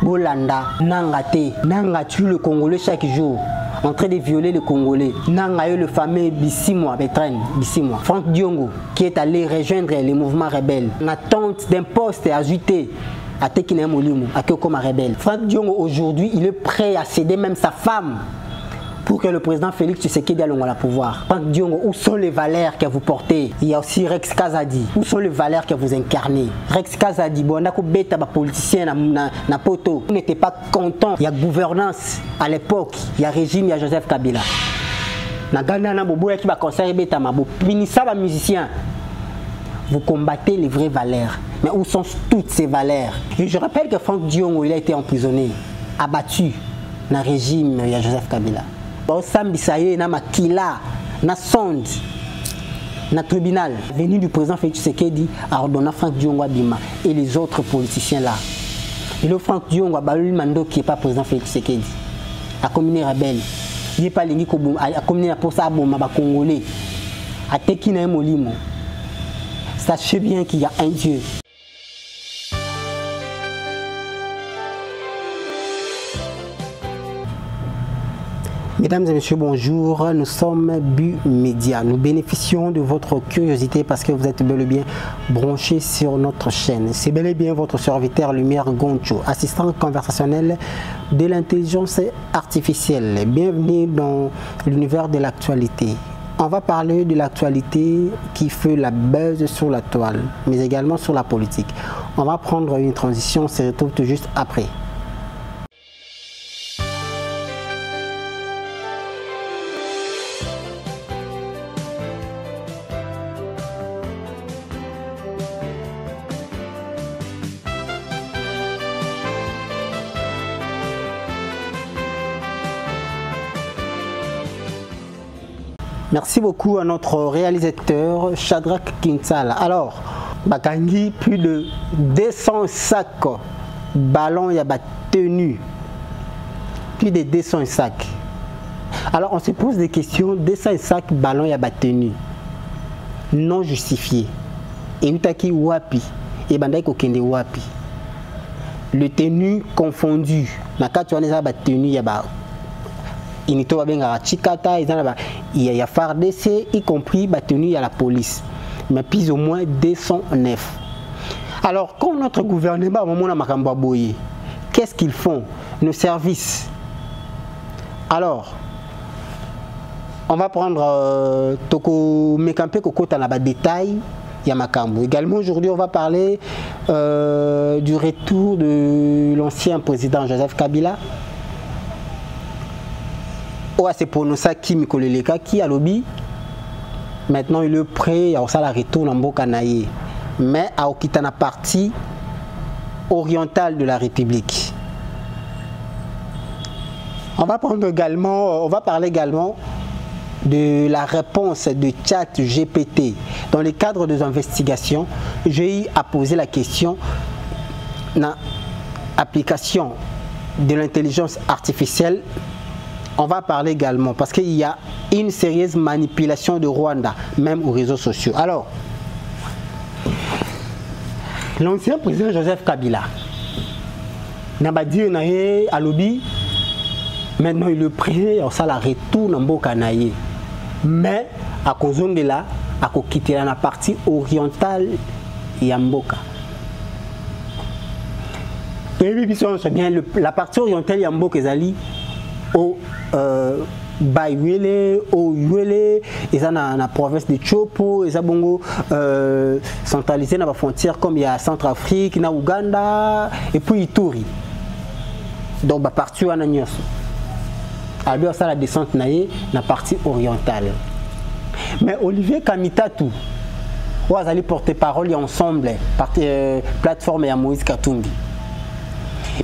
Bolanda, Nangate, Nanga tue le Congolais chaque jour, en train de violer le Congolais. Nanga le fameux Bissimois, Betren, Bissimois. Franck Diongo, qui est allé rejoindre les mouvements rebelles, en attente d'un poste ajouté à Tekina Molimo, à Kyokoma rebelle. Franck Diongo, aujourd'hui, il est prêt à céder même sa femme pour que le président Félix Tshisekedi ait le pouvoir. Franck Diongo, où sont les valeurs que vous portez? Il y a aussi Rex Kazadi. Où sont les valeurs que vous incarnez? Rex Kazadi, bon, on a bêta politicien na poto. Vous n'étiez pas content. Il y a gouvernance à l'époque. Il y a régime, il y a Joseph Kabila. Na Ghana na bobo qui va conseiller bêta mabo. Pinissa ba musicien. Vous combattez les vraies valeurs. Mais où sont toutes ces valeurs? Et je rappelle que Franck Diongo, il a été emprisonné, abattu dans le régime, il y a Joseph Kabila. Sambisaye na makila na sonde na tribunal venu du président Félix Tshisekedi a ordonné Franck Diongo Bima et les autres politiciens là. Et le Franck Diongo Balou Mando qui n'est pas président Félix Tshisekedi a communé rebelle. Il n'est pas lingi a communé pour ça bon ma congolais a tekina molimo. Sachez bien qu'il y a un Dieu. Mesdames et messieurs, bonjour. Nous sommes Bu Média. Nous bénéficions de votre curiosité parce que vous êtes bel et bien branchés sur notre chaîne. C'est bel et bien votre serviteur Lumière Goncho, assistant conversationnel de l'intelligence artificielle. Bienvenue dans l'univers de l'actualité. On va parler de l'actualité qui fait la buzz sur la toile, mais également sur la politique. On va prendre une transition, on se retrouve tout juste après. Merci beaucoup à notre réalisateur Shadrach Kinsala. Alors, Bakangi, plus de 200 sacs ballons, il y a tenu. Plus de 200 sacs. Alors, on se pose des questions. 200 sacs ballons, il y a tenu. Non justifié. Et Utaki Wapi. Et Bandai Kokende Wapi. Le tenu confondu. Nakatuane, il y a tenu, il y a il y a FARDC, y compris il y a la police, mais plus ou moins 209. Alors, quand notre gouvernement qu'est-ce qu'ils font? Nos services. Alors, on va prendre Toko Mekampe Koko Tanaba détail. Également aujourd'hui on va parler du retour de l'ancien président Joseph Kabila. C'est pour nous ça qui Mikoleleka qui a lobby. Maintenant il est prêt à la retour dans Mbokanaye. Mais à Okitana partie orientale de la République. On va parler également de la réponse de ChatGPT. Dans le cadre des investigations, j'ai posé la question dans l'application de l'intelligence artificielle. On va parler également parce qu'il y a une sérieuse manipulation de Rwanda, même aux réseaux sociaux. Alors, l'ancien président Joseph Kabila n'a dit à lobby, maintenant il est prêt à la retour dans Mbokanaye. Mais à cause de là, à quitter la partie orientale Yamboka. La partie orientale Yamboka est au Bayuele, au Yuele, et ça dans la province de Chopo, et ça bongo centralisé dans la frontière comme il y a Centrafrique, na Ouganda, et puis Ituri. Donc bah partout en Agnos. Alors ça la descente naïe na partie orientale. Mais Olivier Kamitatu, vous allez porter parole ensemble, plateforme et Moïse Katumbi.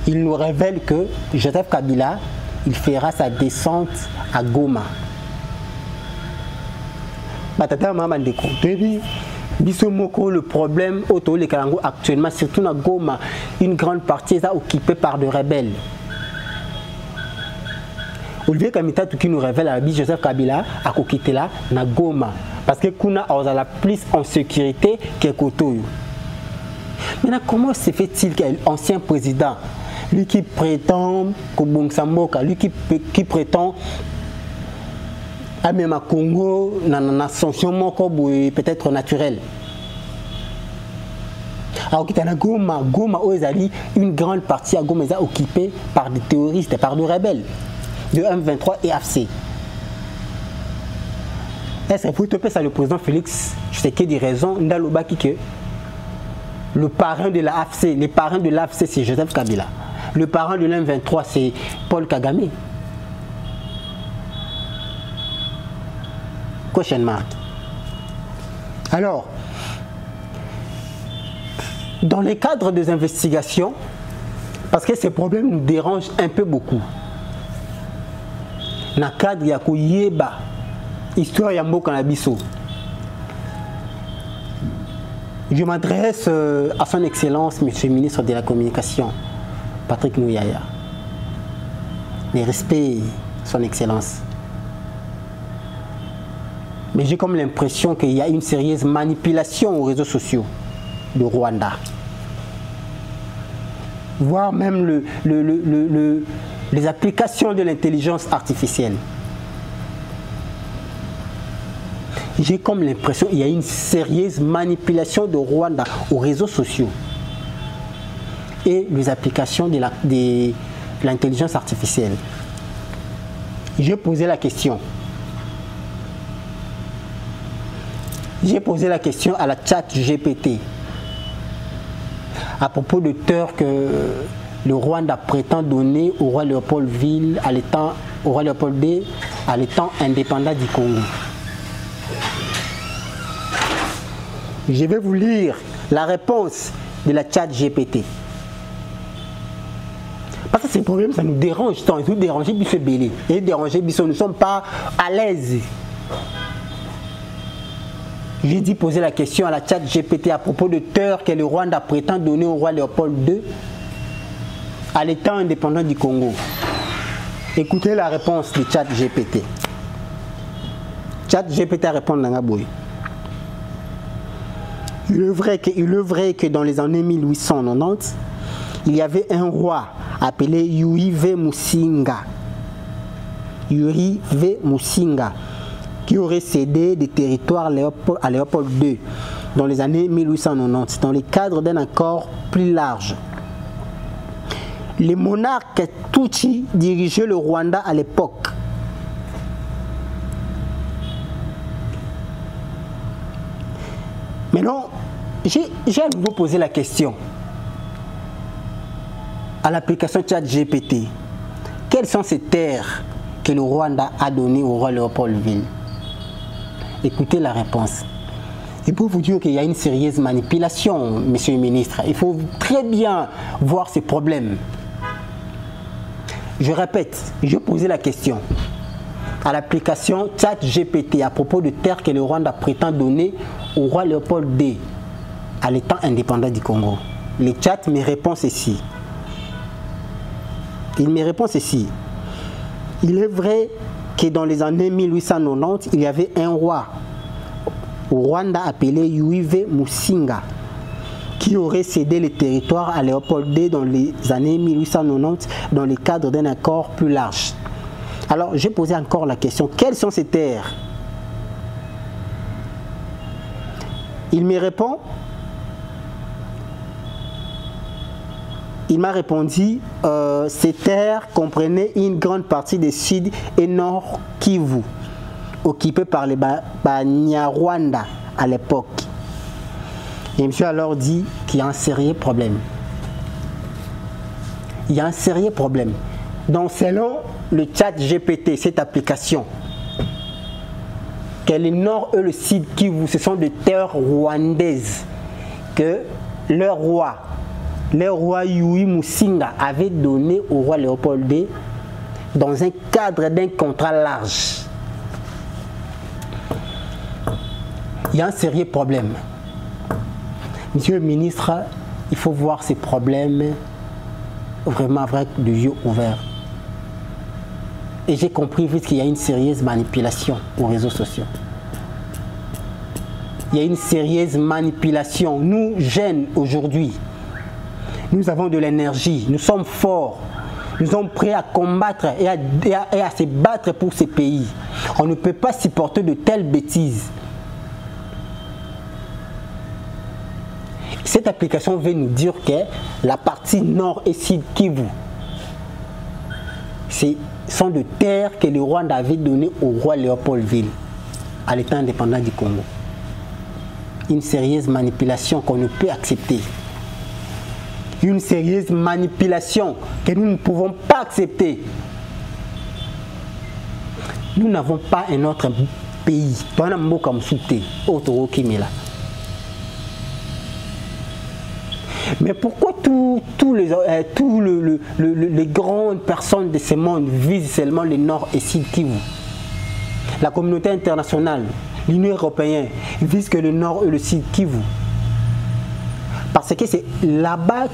Il nous révèle que Joseph Kabila il fera sa descente à Goma. Le problème actuellement, surtout à Goma, une grande partie est occupée par des rebelles. Olivier Kamita qui nous révèle à Joseph Kabila à quitté là na Goma parce que Kuna a la plus en sécurité que Kotoyo. Maintenant, comment se fait-il qu'un ancien président lui qui prétend Kobongsamboka, lui qui prétend à même à Congo, dans sanction peut-être naturelle. Alors qu'il y a Goma, une grande partie à Goma est occupée par des terroristes, par des rebelles de M23 et AFC. Est-ce que pour te ça le président Félix Tshisekedi raison Ndalobaki que le parrain de la AFC, les parrains de l'AFC c'est Joseph Kabila. Le parrain de l'M23 c'est Paul Kagame. Question mark. Alors, dans le cadre des investigations, parce que ces problèmes nous dérangent un peu beaucoup, dans le cadre de Yeba, histoire Yambo Kanabiso, je m'adresse à son Excellence, Monsieur le ministre de la Communication, Patrick Mouyaya. Mes respects, son Excellence. Mais j'ai comme l'impression qu'il y a une sérieuse manipulation aux réseaux sociaux de Rwanda. Voire même les applications de l'intelligence artificielle. J'ai comme l'impression qu'il y a une sérieuse manipulation de Rwanda aux réseaux sociaux et les applications de l'intelligence artificielle. J'ai posé la question. J'ai posé la question à la chat GPT à propos de tort que le Rwanda prétend donner au roi Léopold II à l'étant indépendant du Congo. Je vais vous lire la réponse de la chat GPT. Parce que ces problèmes, ça nous dérange. Ça nous dérange, nous ne sommes pas à l'aise. J'ai dit poser la question à la chat GPT à propos de tort que le Rwanda prétend donner au roi Léopold II à l'état indépendant du Congo. Écoutez la réponse de chat GPT. Chat GPT a répondu dans la bouille. Il est vrai que dans les années 1890, il y avait un roi appelé Yuri V. Musinga. Yuri V. Musinga, qui aurait cédé des territoires à Léopold II dans les années 1890, dans le cadre d'un accord plus large. Les monarques Tutsi dirigeaient le Rwanda à l'époque. Maintenant, j'ai à nouveau posé la question à l'application ChatGPT. Quelles sont ces terres que le Rwanda a données au roi Léopold II? Écoutez la réponse. Et pour vous dire qu'il y a une sérieuse manipulation, monsieur le ministre, il faut très bien voir ces problèmes. Je répète, je posais la question à l'application ChatGPT à propos de terres que le Rwanda prétend donner au roi Léopold II à l'état indépendant du Congo. Le chat me répond ceci. Il me répond ceci. Il est vrai que dans les années 1890, il y avait un roi au Rwanda appelé Yuri Musinga qui aurait cédé les territoires à Léopold II dans les années 1890 dans le cadre d'un accord plus large. Alors, j'ai posé encore la question, quelles sont ces terres? Il me répond, il m'a répondu, ces terres comprenaient une grande partie des Sud et Nord Kivu, occupées par les Banyarwanda à l'époque. Et monsieur alors dit qu'il y a un sérieux problème. Il y a un sérieux problème. Donc selon le chat GPT, cette application, que le Nord et le Sud Kivu, ce sont des terres rwandaises que leur roi Yuri Musinga avait donné au roi Léopold II dans un cadre d'un contrat large. Il y a un sérieux problème. Monsieur le ministre, il faut voir ces problèmes vraiment avec des yeux ouverts. Et j'ai compris vite qu'il y a une sérieuse manipulation aux réseaux sociaux. Il y a une sérieuse manipulation. Nous, jeunes, aujourd'hui, Nous avons de l'énergie, nous sommes forts. Nous sommes prêts à combattre et à se battre pour ces pays. On ne peut pas supporter de telles bêtises. Cette application veut nous dire que la partie nord et sud Kivu, ce sont de terres que le Rwanda avait données au roi Léopoldville à l'État indépendant du Congo. Une sérieuse manipulation qu'on ne peut accepter. Une sérieuse manipulation que nous ne pouvons pas accepter. Nous n'avons pas un autre pays. Mais pourquoi tous les grandes personnes de ce monde visent seulement le nord et sud Kivu? La communauté internationale, l'Union européenne vise que le nord et le sud Kivu. Parce que c'est là-bas,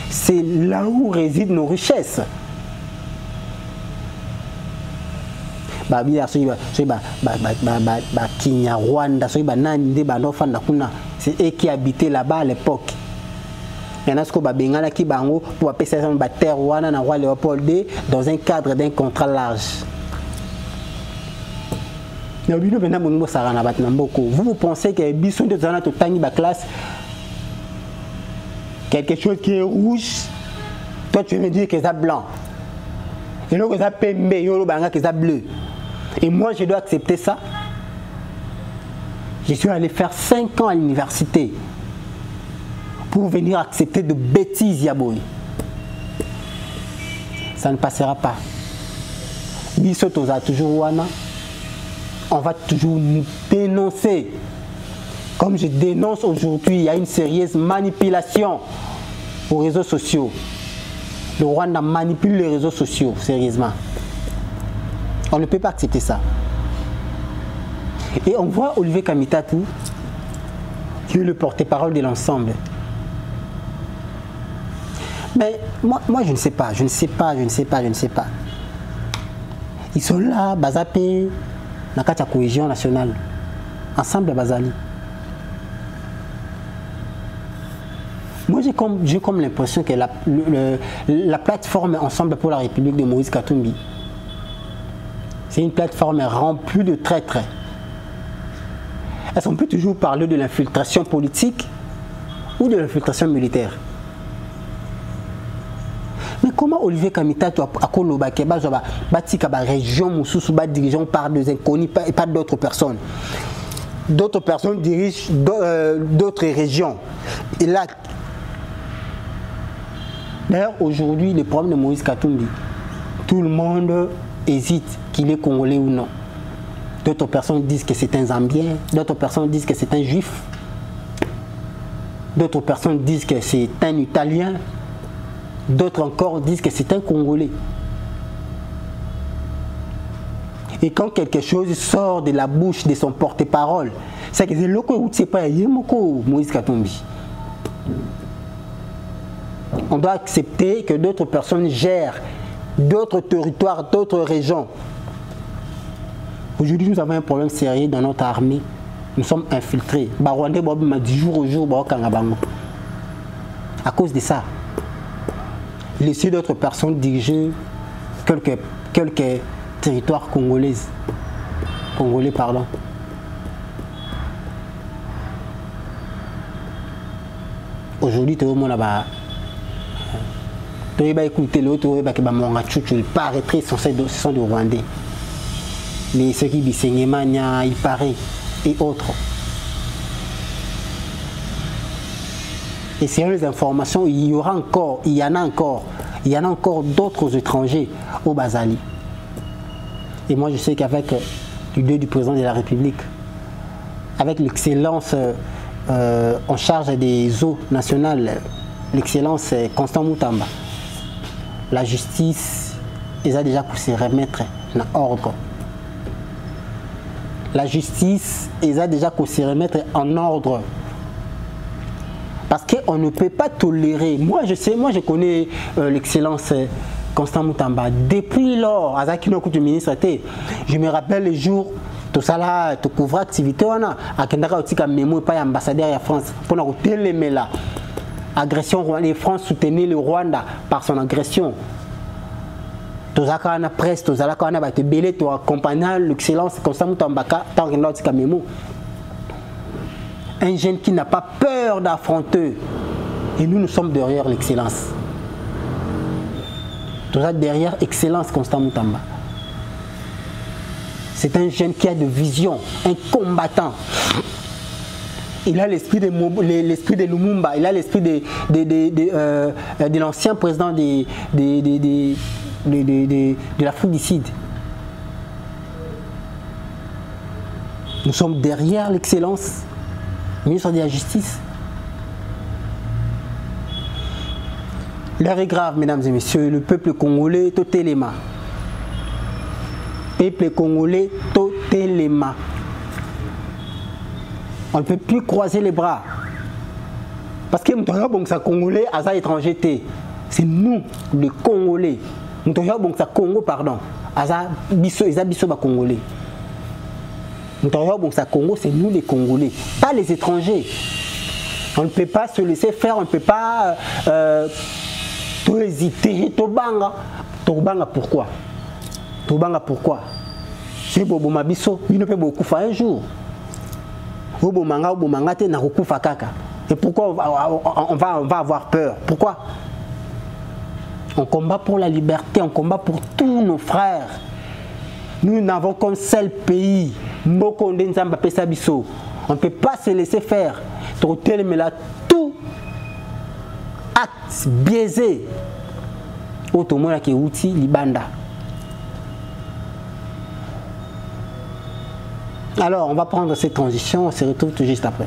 c'est là où résident nos richesses. C'est eux qui habitaient là-bas à l'époque. Il y en a ce qu'on a qui pour appeler ça terre roi Léopold II dans un cadre d'un contrat large. Vous pensez que Bisson de Zana Totani classe quelque chose qui est rouge, toi tu veux me dire que c'est blanc. Et là, que ça pembe, que ça bleu. Et moi, je dois accepter ça. Je suis allé faire 5 ans à l'université pour venir accepter de bêtises, Yaboy. Ça ne passera pas. Bissotoza toujours wana. On va toujours nous dénoncer. Comme je dénonce aujourd'hui, il y a une sérieuse manipulation aux réseaux sociaux. Le Rwanda manipule les réseaux sociaux, sérieusement. On ne peut pas accepter ça. Et on voit Olivier Kamitatu, qui est le porte-parole de l'ensemble. Mais moi, je ne sais pas, je ne sais pas. Ils sont là, Bazapé, dans la cohésion nationale. Ensemble, Bazali. Moi, j'ai comme l'impression que la plateforme Ensemble pour la République de Moïse Katumbi, c'est une plateforme remplie de traîtres. Est-ce qu'on peut toujours parler de l'infiltration politique ou de l'infiltration militaire? Mais comment Olivier Kamitatu a Koloba, la région, dirigeant par des inconnus et pas d'autres personnes? D'autres personnes dirigent d'autres régions. Et là, d'ailleurs, aujourd'hui, le problème de Moïse Katumbi, tout le monde hésite qu'il est congolais ou non. D'autres personnes disent que c'est un Zambien, d'autres personnes disent que c'est un Juif, d'autres personnes disent que c'est un Italien, d'autres encore disent que c'est un Congolais. Et quand quelque chose sort de la bouche de son porte-parole, c'est que c'est le coup c'est pas Moïse Katumbi. On doit accepter que d'autres personnes gèrent d'autres territoires, d'autres régions. Aujourd'hui, nous avons un problème sérieux dans notre armée. Nous sommes infiltrés. Du jour au jour, à cause de ça, laisser d'autres personnes diriger quelques territoires congolais. Pardon. Aujourd'hui, tout le monde a écouté l'autre, il paraîtrait ce sont des Rwandais. Mais ceux qui disent il paraît, et autres. Et selon les informations, il y en a encore d'autres étrangers au Bazali. Et moi je sais qu'avec l'idée du président de la République, avec l'excellence en charge des eaux nationales, l'excellence Constant Moutamba, la justice, ils ont déjà pu se remettre en ordre. La justice, ils ont déjà pu se remettre en ordre. Parce qu'on ne peut pas tolérer. Moi, je connais l'excellence Constant Moutamba. Depuis lors, je me rappelle les jours, tout ça là, tout couvre activité, on a ambassadeur de France pour nous télémer là. agression rwandaise. France soutenait le Rwanda par son agression. Tozaka na presse, tozalaka na bate belé, to accompagnant l'excellence comme ça Moutambaka tant que notre Kamemo. Un jeune qui n'a pas peur d'affronter. Et nous sommes derrière l'excellence. Tozaka derrière excellence Constant Moutamba. C'est un jeune qui a de vision, un combattant. Il a l'esprit de Lumumba, il a l'esprit de l'ancien président de l'Afrique du Sud. Nous sommes derrière l'excellence, ministre de la Justice. L'heure est grave, mesdames et messieurs, le peuple congolais, tout est les mains. Peuple congolais, tout est les mains. On ne peut plus croiser les bras. Parce que nous sommes Congolais, à étranger. C'est nous, les Congolais. Nous sommes Congo, pardon. Biso Congolais. Nous sommes Congo, c'est nous les Congolais, pas les étrangers. On ne peut pas se laisser faire, on ne peut pas tout hésiter, tout banga. Tout banga pourquoi? Tout banga pourquoi? C'est Bobo Mabiso, il ne peut beaucoup faire un jour. Et pourquoi on va avoir peur? Pourquoi? On combat pour la liberté, on combat pour tous nos frères. Nous n'avons qu'un seul pays. On ne peut pas se laisser faire. Tout acte biaisé. Alors, on va prendre cette transition, on se retrouve tout juste après.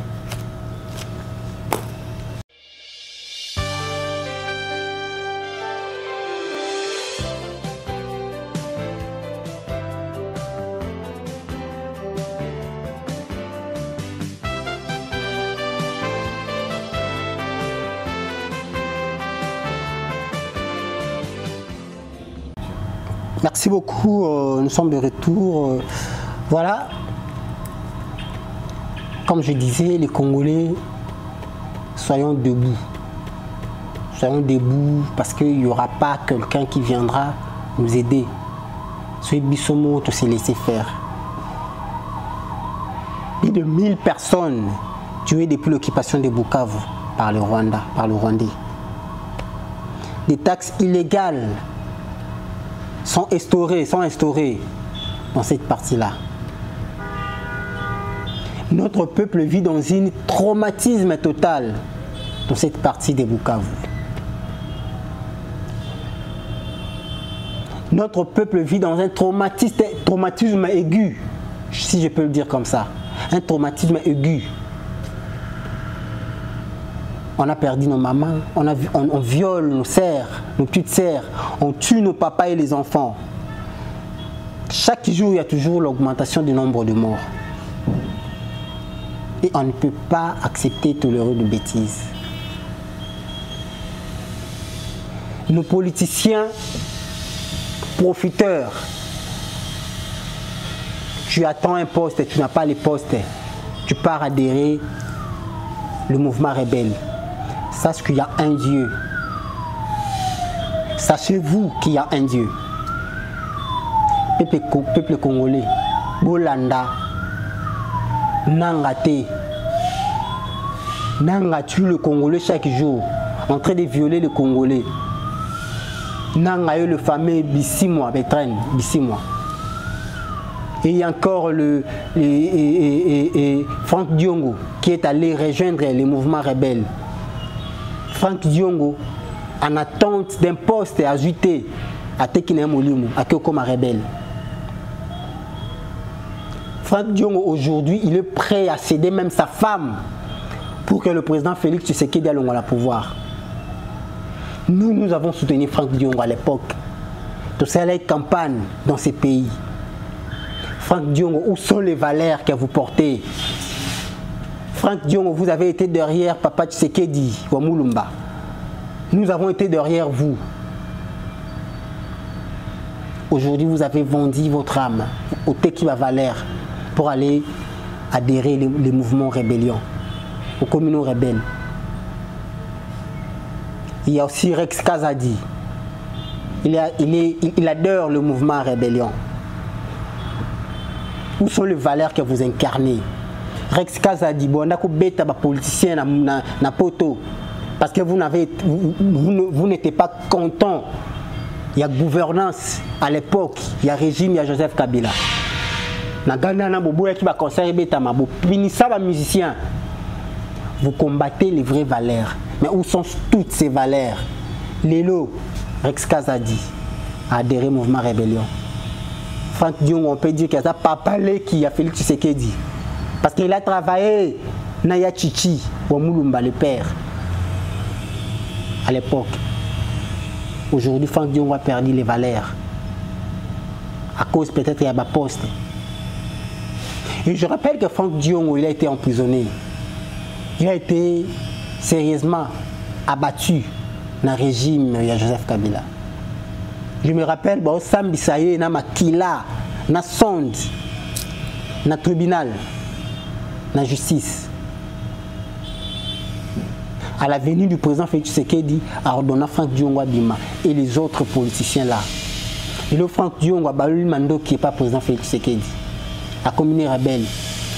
Merci beaucoup, nous sommes de retour. Voilà. Comme je disais, les Congolais, soyons debout. Soyons debout parce qu'il n'y aura pas quelqu'un qui viendra nous aider. Soyez Bissomo, tout se laisser faire. Plus de 1000 personnes tuées depuis l'occupation de Bukavu par le Rwanda, par le Rwandais. Des taxes illégales sont instaurées dans cette partie-là. Notre peuple vit dans un traumatisme total dans cette partie de Bukavu. Notre peuple vit dans un traumatisme aigu, si je peux le dire comme ça. Un traumatisme aigu. On a perdu nos mamans, on viole nos sœurs, nos petites sœurs, on tue nos papas et les enfants. Chaque jour, il y a toujours l'augmentation du nombre de morts. Et on ne peut pas accepter tolérer de bêtises. Nos politiciens profiteurs, tu attends un poste, tu n'as pas les postes, tu pars adhérer le mouvement rebelle. Sache qu'il y a un Dieu. Sachez-vous qu'il y a un Dieu. Peuple congolais, Bolanda, Nangate, Nanga tue le Congolais chaque jour, en train de violer le Congolais. Nanga le fameux Bissimwa, Betren, Bissimwa. Et il y a encore Franck Diongo qui est allé rejoindre les mouvements rebelles. Franck Diongo, en attente d'un poste ajouté à Tekine Molumu, à Kyokoma rebelle. Franck Diongo, aujourd'hui, il est prêt à céder même sa femme pour que le président Félix Tshisekedi ait le pouvoir. Nous avons soutenu Franck Diongo à l'époque. Tout ça allait campagne dans ces pays. Franck Diongo, où sont les valeurs que vous portez? Franck Diongo, vous avez été derrière Papa Tshisekedi, Wamulumba. Nous avons été derrière vous. Aujourd'hui, vous avez vendu votre âme au Tekiba Valère pour aller adhérer les mouvements rébellions, aux communautés rebelles. Il y a aussi Rex Kazadi. Il adore le mouvement Rébellion. Où sont les valeurs que vous incarnez? Rex Kazadi, bon, on a bêta politicien na poto parce que vous n'étiez pas content. Il y a gouvernance à l'époque, il y a régime, il y a Joseph Kabila. Na Ghana na boboya qui va conseiller bêta mabo. Pinissa ba musicien. Vous combattez les vraies valeurs. Mais où sont toutes ces valeurs? Lélo, Rex Kazadi a adhéré au mouvement Rébellion. Franck Dion, on peut dire qu'il y a Papa qui a Félix Tshisekedi. Parce qu'il a travaillé Naya Chichi, au Moulumba, le père, à l'époque. Aujourd'hui, Franck Dion a perdu les valeurs. À cause peut-être qu'il y a un poste. Et je rappelle que Franck Dion, il a été emprisonné. Il a été sérieusement abattu dans le régime de Joseph Kabila. Je me rappelle, Sam Bissaye, na Makila, na sonde, na tribunal, na justice. À la venue du président Félix Tshisekedi, a ordonné Franck Diongo Bima et les autres politiciens là. Et le Franck Diongo Balul Mando qui n'est pas président Félix Tshisekedi. A communé rebelle.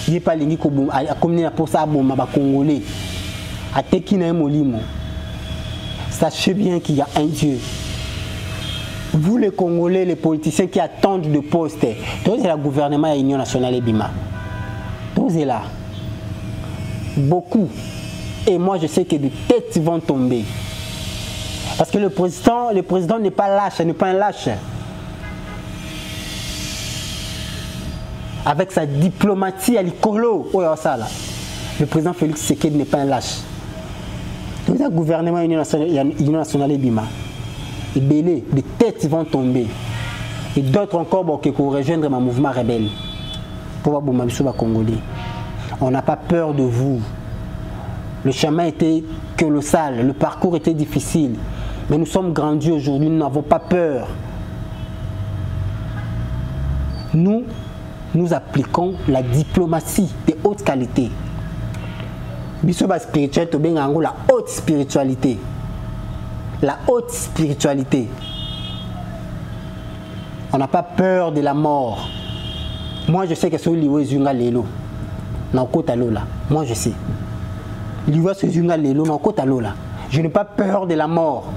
Il n'est pas l'ingé a communé pour ça à Congolais. A Tekina Molimo. Sachez bien qu'il y a un Dieu. Vous les Congolais, les politiciens qui attendent de poste, tous c'est le gouvernement et l'Union nationale et Bima. Tous c'est là. Beaucoup. Et moi je sais que des têtes vont tomber. Parce que le président n'est pas lâche, n'est pas un lâche. Avec sa diplomatie à l'icolo, le président Félix Tshisekedi n'est pas un lâche. Tous le gouvernement et l'Union nationale et Bima. Et belé, des têtes vont tomber. Et d'autres encore qui vont rejoindre mon mouvement rebelle. Pour voir Congolais. On n'a pas peur de vous. Le chemin était colossal, le parcours était difficile. Mais nous sommes grandis aujourd'hui, nous n'avons pas peur. Nous appliquons la diplomatie de haute qualité. La haute spiritualité. La haute spiritualité. On n'a pas peur de la mort. Moi, je sais que c'est Liwe Zunga Lelo. Moi, je sais. Liwe Zunga Lelo, je n'ai pas peur de la mort.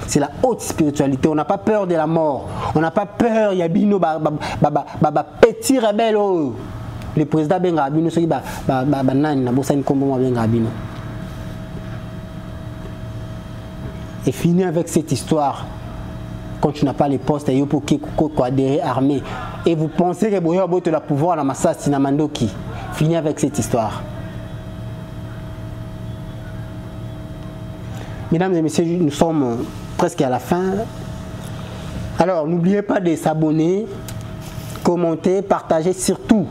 C'est la haute spiritualité. On n'a pas peur de la mort. On n'a pas peur. Il y a bino petit rebelle. Le président Benga Bino, c'est et fini avec cette histoire. Quand tu n'as pas les postes, il faut adhérer armé. Et vous pensez que vous avez le pouvoir dans Massas Sinamandoki. Fini avec cette histoire. Mesdames et messieurs, nous sommes presque à la fin. Alors, n'oubliez pas de s'abonner, commenter, partager, surtout.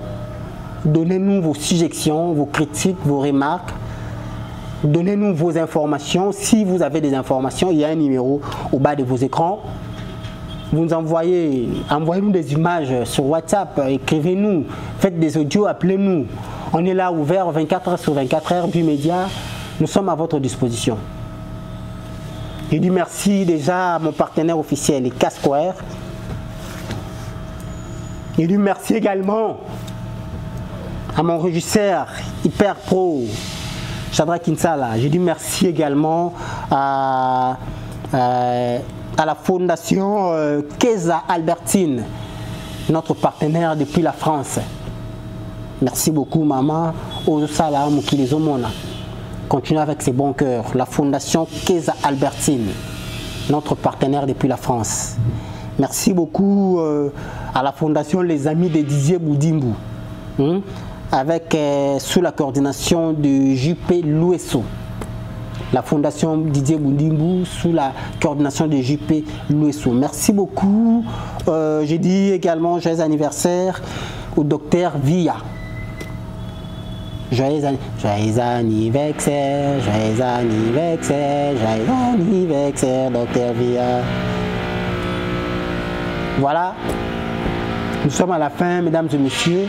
Donnez-nous vos suggestions, vos critiques, vos remarques. Donnez-nous vos informations. Si vous avez des informations, il y a un numéro au bas de vos écrans. Vous nous envoyez-nous des images sur WhatsApp, écrivez-nous, faites des audios, appelez-nous. On est là ouvert 24 heures sur 24 heures du média. Nous sommes à votre disposition. Je dis merci déjà à mon partenaire officiel, les Casquare. Je dis merci également à mon régisseur hyper pro, Chadra Kinsala. Je dis merci également à la fondation Keza Albertine, notre partenaire depuis la France. Merci beaucoup, maman. Continuez avec ses bons cœurs. La fondation Keza Albertine, notre partenaire depuis la France. Merci beaucoup à la fondation Les Amis de Didier Boudimbu, avec sous la coordination de JP Louesso. La fondation Didier Boudimbu sous la coordination de JP Louesso. Merci beaucoup. J'ai dit également joyeux anniversaire au docteur Via. Joyeux anniversaire, joyeux anniversaire, joyeux anniversaire, docteur Via. Voilà, nous sommes à la fin, mesdames et messieurs.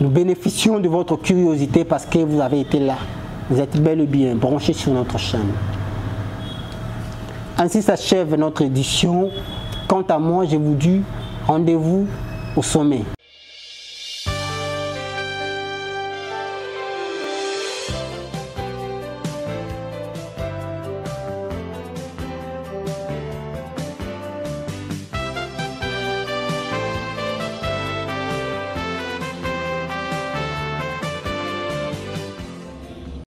Nous bénéficions de votre curiosité parce que vous avez été là. Vous êtes bel et bien branchés sur notre chaîne. Ainsi s'achève notre édition. Quant à moi, je vous dis rendez-vous au sommet.